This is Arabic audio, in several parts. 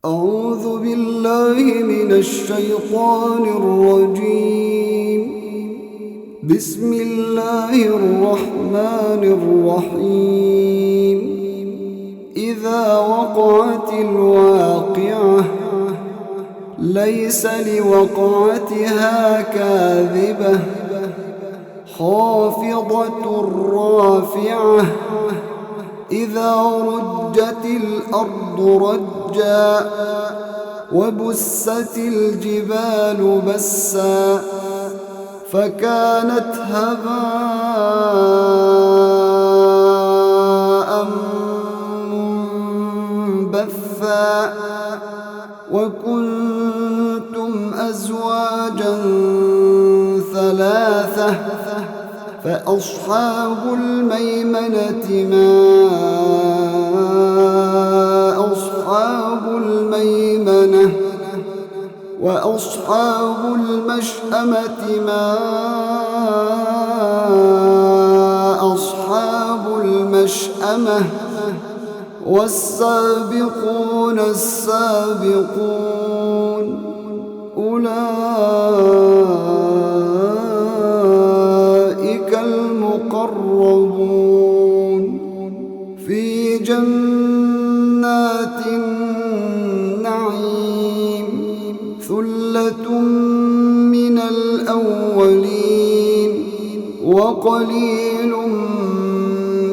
أعوذ بالله من الشيطان الرجيم. بسم الله الرحمن الرحيم. إذا وقعت الواقعة ليس لوقعتها كاذبة خافضة رافعة إذا رجت الأرض رجا وبست الجبال بسا فكانت هباء منبثا وكنتم أزواجا ثلاثة فأصحاب الميمنة ما أصحاب الميمنة وأصحاب المشأمة ما أصحاب المشأمة والسابقون السابقون أولئك المقربون في جنات النعيم ثلة من الأولين وقليل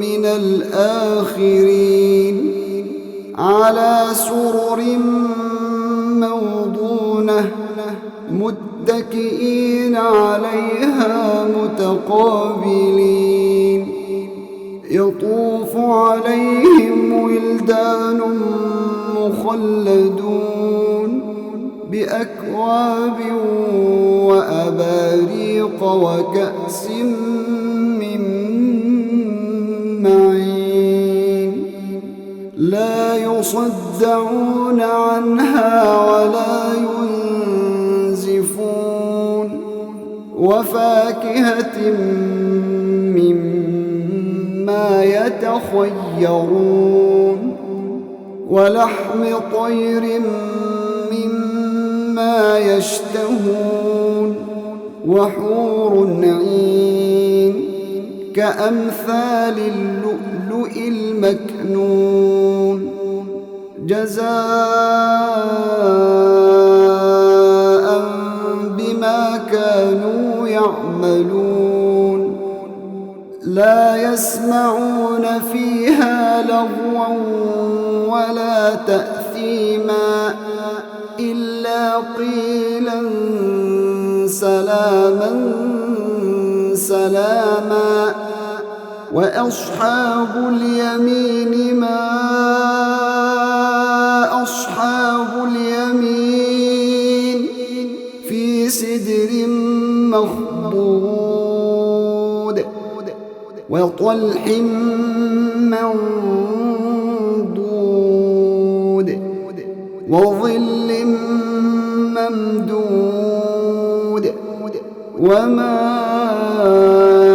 من الآخرين على سرر موضونة متكئين عليها متقابلين يطوف عليهم ولدان مخلدون بأكواب وأباريق وكأس من معين لا يصدعون عنها ولا ينزفون وفاكهة مما يتخيرون ولحم طير مما يشتهون وحور عين كأمثال اللؤلؤ المكنون جزاء بما كانوا يعملون لا يسمعون فيها لغوا ولا تأثيما إلا قيلا سلاما سلاما وأصحاب اليمين ما أصحاب اليمين في سدر مخضود وطلح منضود وظل ممدود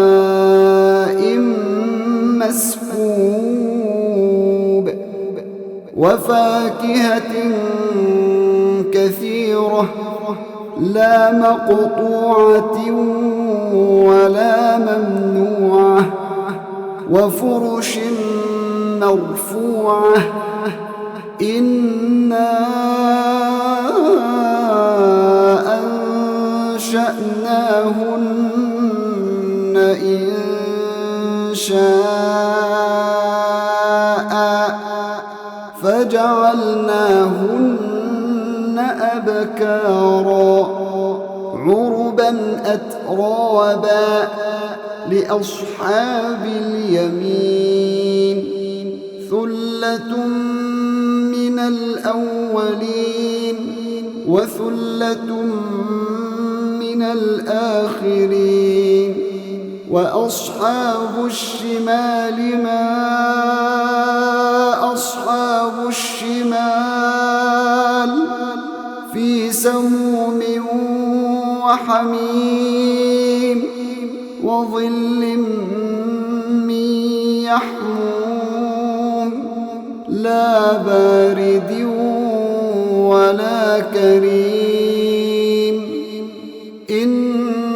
وماء مسكوب وفاكهة كثيرة لا مقطوعة ولا ممنوعة وفرش مرفوعة إنا أنشأناهن إنشاء فجعلناهن أبكارا عربا أترابا لأصحاب اليمين ثلة من الأولين وثلة من الآخرين وأصحاب الشمال ما أصحاب الشمال في سموم وحميم وظل من يحموم لا بارد ولا كريم إنهم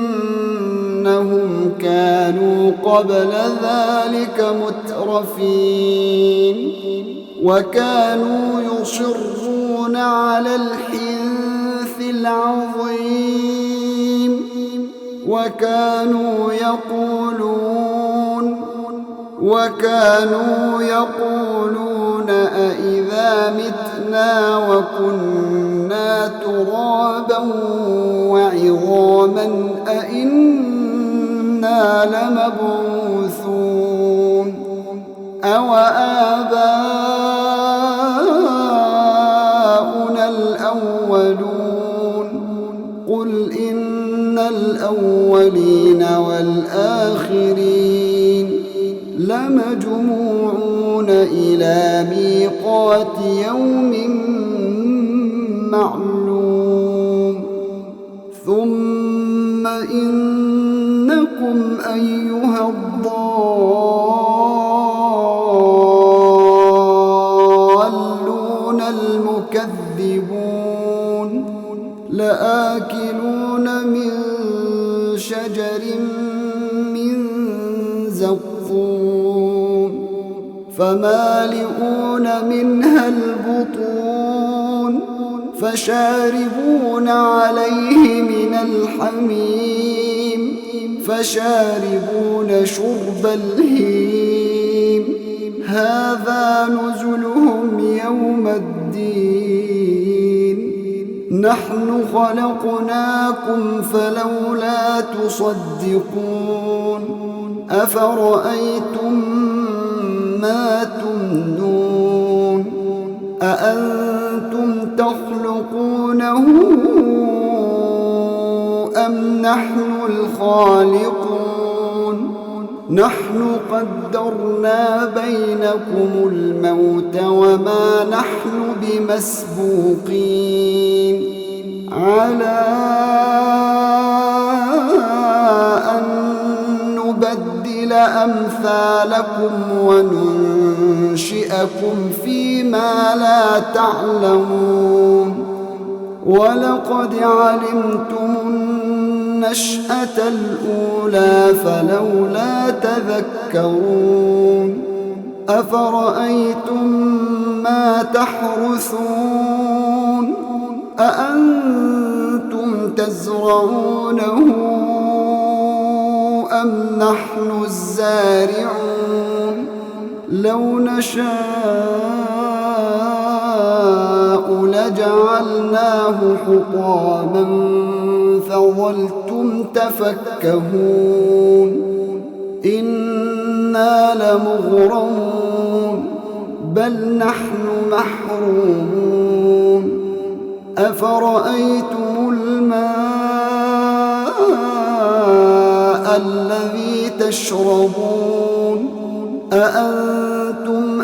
كانوا قبل ذلك مترفين وكانوا يصرون على الحنث العظيم وكانوا يقولون أإذا متنا وكنا ترابا وعظاما أإنا لمبعوثون أو آباؤنا الأولون قل إن الأولين والآخرين لمجموعون إلى ميقات يوم معلوم ثم إنكم أيها الضالون المكذبون لآكلون من شجر من زقوم فمالئون منها البطون فشاربون عليه من الحميم فشاربون شرب الهيم هذا نزلهم يوم الدين نحن خلقناكم فلولا تصدقون أفرأيتم ما تمنون أأنتم تخلقونه أم نحن الخالقون نحن قدرنا بينكم الموت وما نحن بمسبوقين على أن نبدل أمثالكم وننشئكم فيما لا تعلمون ولقد علمتم النشأة الأولى فلولا تذكرون أفرأيتم ما تحرثون أأنتم تزرعونه أم نحن الزارعون لو نشاء لجعلناه حطاما فظلتم تفكهون إنا لمغرمون بل نحن محرومون أفرأيتم الماء الذي تشربون أأنتم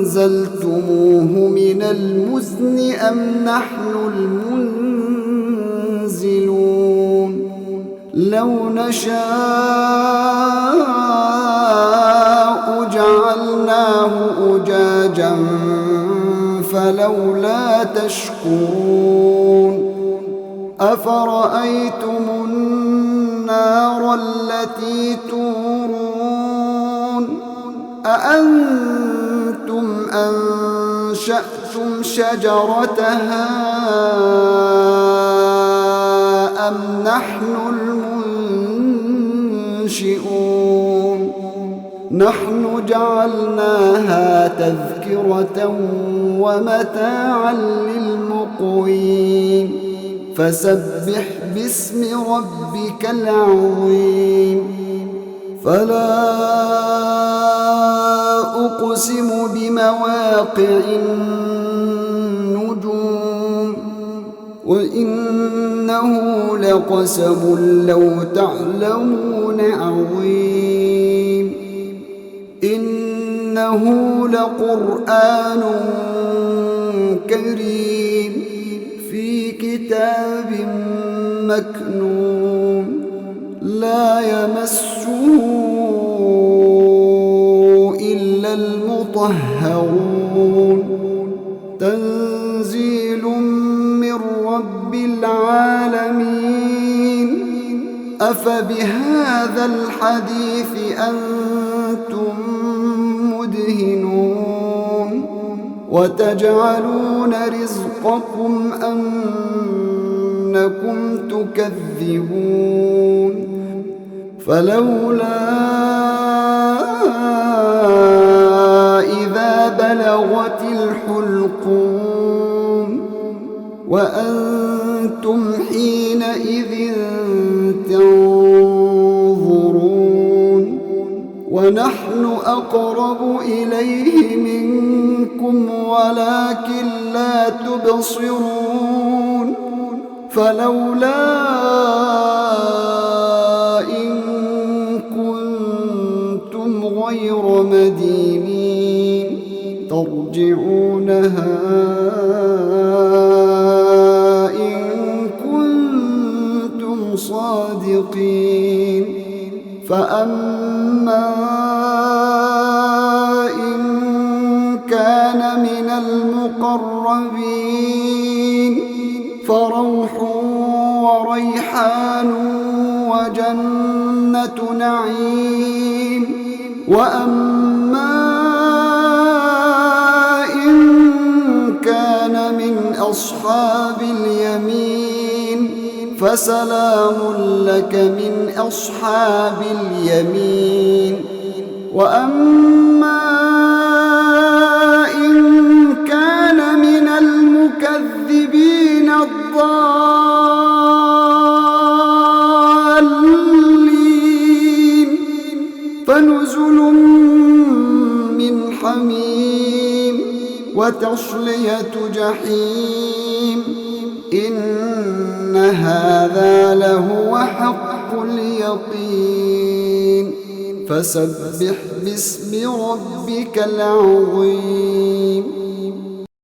أنزلتموه من المزن أم نحن المنزلون لو نشاء جعلناه أجاجا فلولا تشكرون أفرأيتم النار التي تورون أأنتم أنشأتم شجرتها أم نحن المنشئون نحن جعلناها تذكرة ومتاعا للمقوين فسبح باسم ربك العظيم فلا أقسم بمواقع النجوم وإنه لقسم لو تعلمون عظيم إنه لقرآن كريم في كتاب مكنون لا يمسه إلا المطهرون تنزيل من رب العالمين. أفبهذا الحديث أنتم مدهنون وتجعلون رزقكم أنكم تكذبون فلولا إذا بلغت الحلقوم وأنتم حينئذ تنظرون ونحن أقرب إليه منكم ولكن لا تبصرون فلولا إن كنتم غير مدينين ترجعونها إن كنتم صادقين. فأما إن كان من المقربين فروح وريحان وجنة نعيم. وأما إن كان من أصحاب اليمين فسلام لك من أصحاب اليمين. وأما إن كان من المكذبين الضالين فنزل من حميم وتصلية جحيم. إن هذا لهو حق اليقين. فسبح باسم ربك العظيم.